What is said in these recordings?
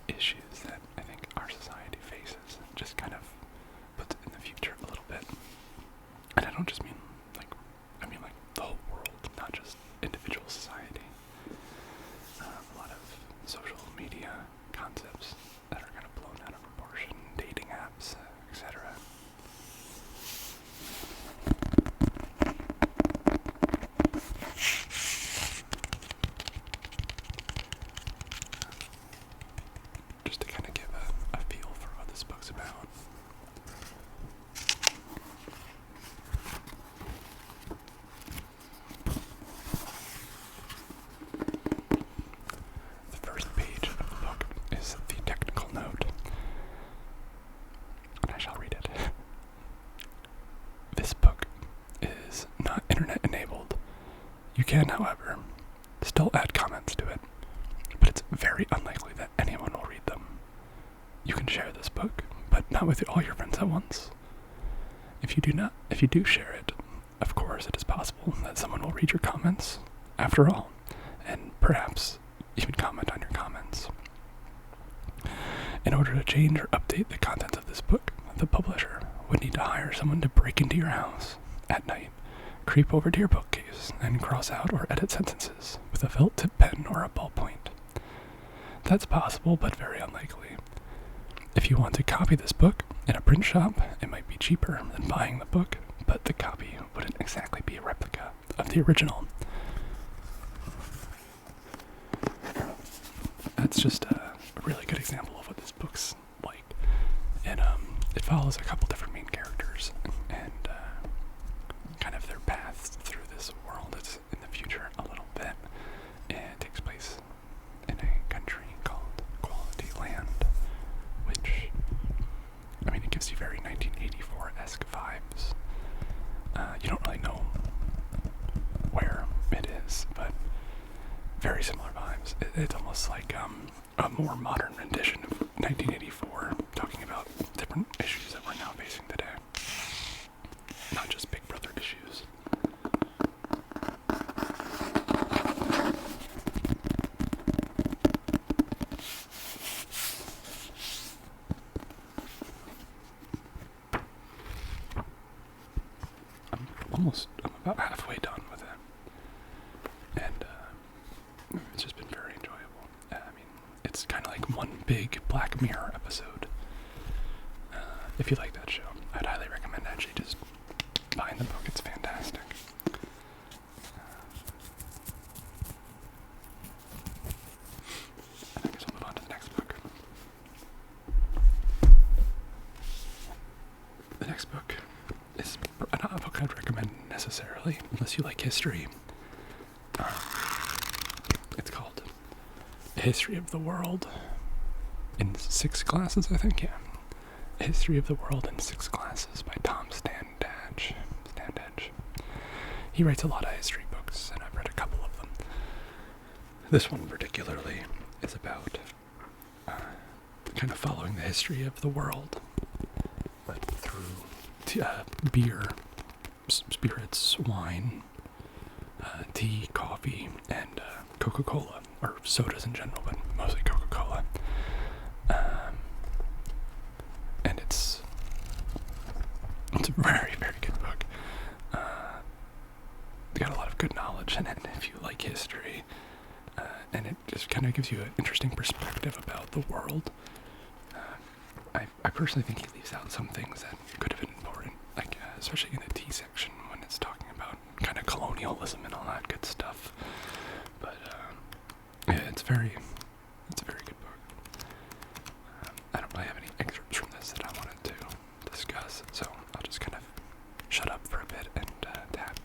issues that I think our society faces, and just kind of puts it in the future a little bit. And I don't just mean like the whole world, not just individual society. A lot of social media concepts that are kind of blown out of proportion, dating apps, etc. Just to kind of give a feel for what this book's about. The first page of the book is the technical note, and I shall read it. This book is not internet enabled. You can, however, still add comments to it, but it's very unlikely that anyone will read them. You can share this book, but not with all your friends at once. If you do share it, of course it is possible that someone will read your comments, after all, and perhaps even comment on your comments. In order to change or update the contents of this book, the publisher would need to hire someone to break into your house at night, creep over to your bookcase, and cross out or edit sentences with a felt tip pen or a ballpoint. That's possible, but very unlikely. If you want to copy this book in a print shop, it might be cheaper than buying the book, but the copy wouldn't exactly be a replica of the original. That's just a really good example of what this book's like. And it follows a couple different main characters and kind of their paths through this world. It's in the future a little bit. It takes place in a country called Quality Land, which, I mean, it gives you very 1984-esque vibes. You don't really know where it is, but very similar vibes. It's almost like a more modern rendition of 1984, talking about different issues that we're now facing today. Not just Big Brother issues. I'm about halfway done with it. And it's just been very enjoyable. I mean, it's kind of like one big Black Mirror episode. If you like that show, I'd highly recommend actually just buying the book. It's fantastic. I guess I'll move on to the next book. The next book is not a book I'd recommend necessarily, unless you like history. It's called A History of the World in 6 classes, I think, yeah. A History of the World in 6 Classes by Tom Standage. He writes a lot of history books, and I've read a couple of them. This one particularly is about kind of following the history of the world, but through beer, spirits, wine, tea, coffee, and Coca-Cola, or sodas in general, but mostly Coca-Cola. And it's a very, very good book. It's got a lot of good knowledge in it if you like history, and it just kind of gives you an interesting perspective about the world. I personally think he leaves out some things that could have been important, like especially in the tea section when it's talking about kind of colonialism and all that good stuff. But yeah, it's a very good book. I don't really have any excerpts from this that I wanted to discuss, so I'll just kind of shut up for a bit and tap.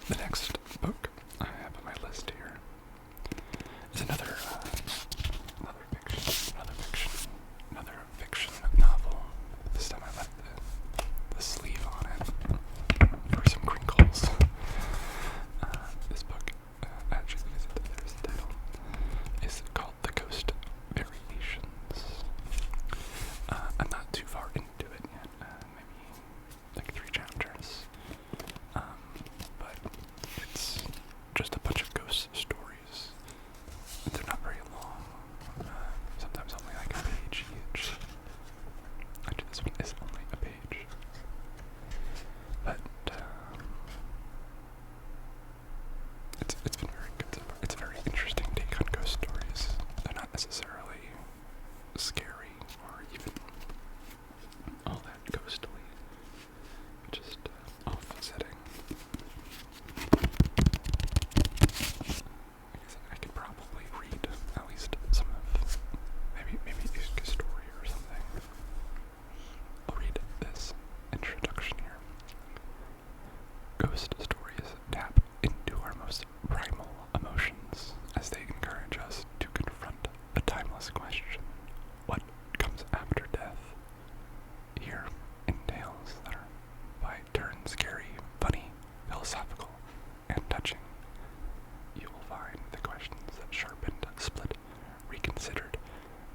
The next book I have on my list here is another fiction novel. This time I left the sleeve on it for some crinkles. This book, actually, there's the title, is called The Ghost Variations. I'm not too far into it yet, maybe like 3 chapters, but it's just a bunch of ghost stories. They're not very long, sometimes only like a page each. Actually, this one is only a page, but it's been very good so far. It's a very interesting take on ghost stories. They're not necessarily scary or even all that ghostly, just off-setting. I could probably read at least some of, maybe a story or something. I'll read this introduction here. Ghost stories tap into our most primal emotions as they encourage us to confront a timeless question: what comes after death? Here, in tales that are by turns scary, funny, philosophical, and touching, you will find the questions that sharpened, split, reconsidered,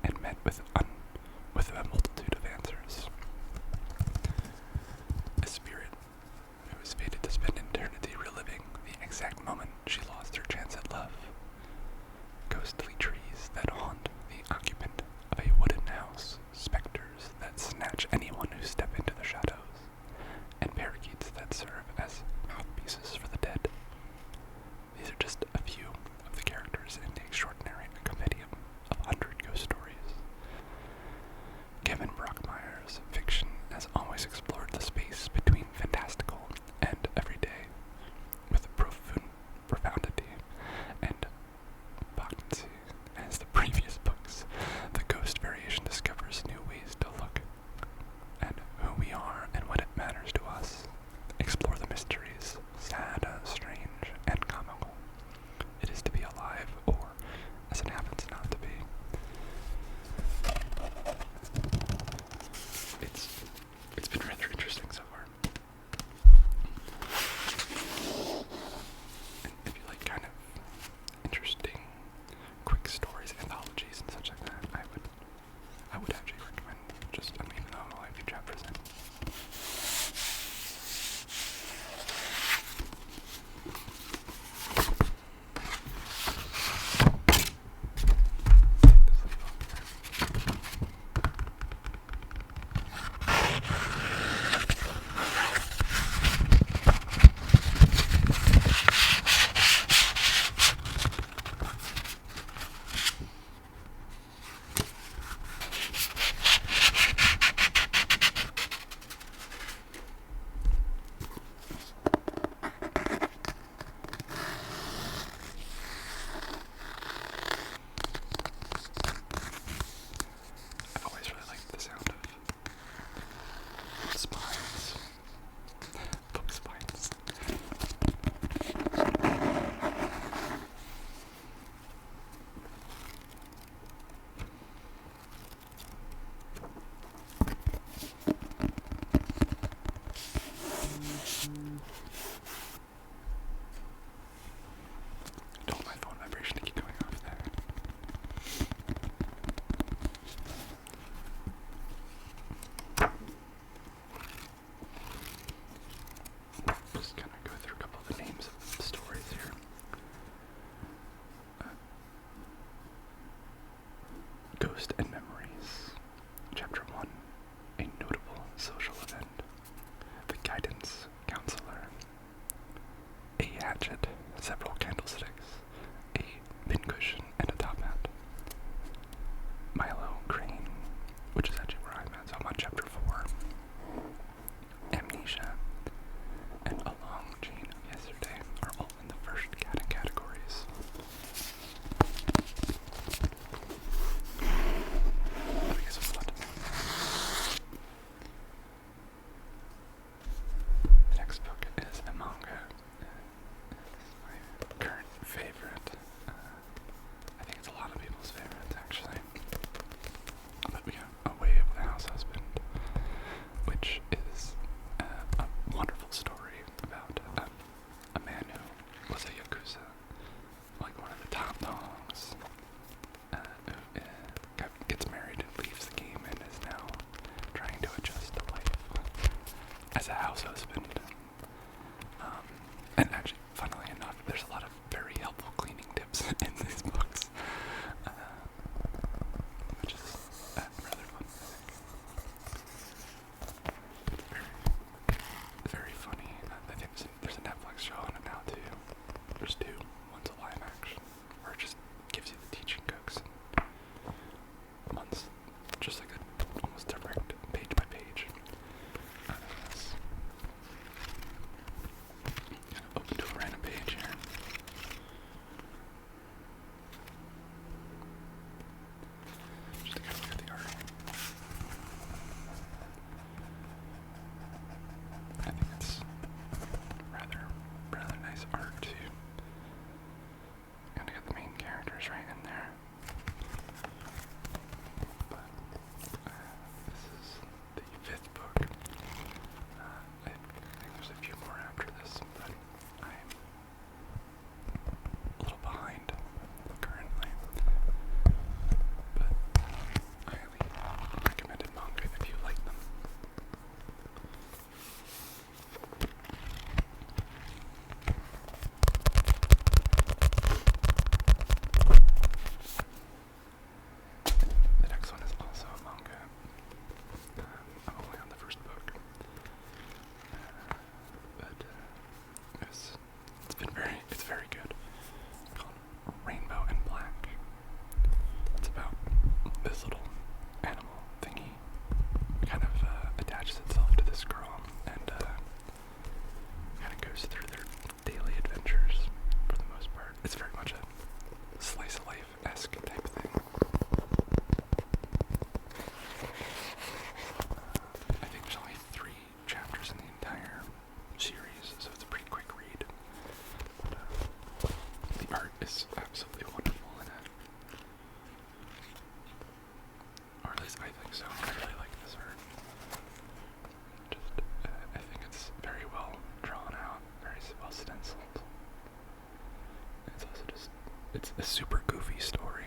and met with a multitude of answers. A spirit who is fated to spend eternity reliving the exact moment she lost her chance at love. Ghostly trees that haunt the occupant of a wooden house, specters that snatch anyone who step into the shadows, and parakeets that serve as mouthpieces for the dead. These are just a few of the characters in the extraordinary compendium of 100 ghost stories. Kevin Brockmeyer's fiction has always explored the space between fantastical and everyday, with profundity and poignancy. As the previous books, the Ghost Variation discovers new ways to look at who we are and what it matters to us. Explore the mysteries, sad, strange, and comical. It is to be alive, or, as it happens, not to be. It's been rather interesting so far. And if you like kind of interesting, quick stories, anthologies, and such like that, I would actually recommend just, even though I'm only a few chapters in. I've always really liked the sound of spines, book spines. Don't my phone vibration to keep going off there. Just kind of go through a couple of the names of the stories here. Ghost and Memories. Chapter 1. A notable social event. The Guidance Counselor. A hatchet, several candlesticks, a pincushion, and a top hat. Milo Crane, which is actually where I'm at, so I'm on chapter 4. Amnesia and A Long Chain of Yesterday are all in the first categories. I guess it's a lot. The next book is a manga is absolutely wonderful in it. Or at least I think so. I really like this art. Just, I think it's very well drawn out, very well stenciled. It's also just, it's a super goofy story.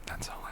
That's all.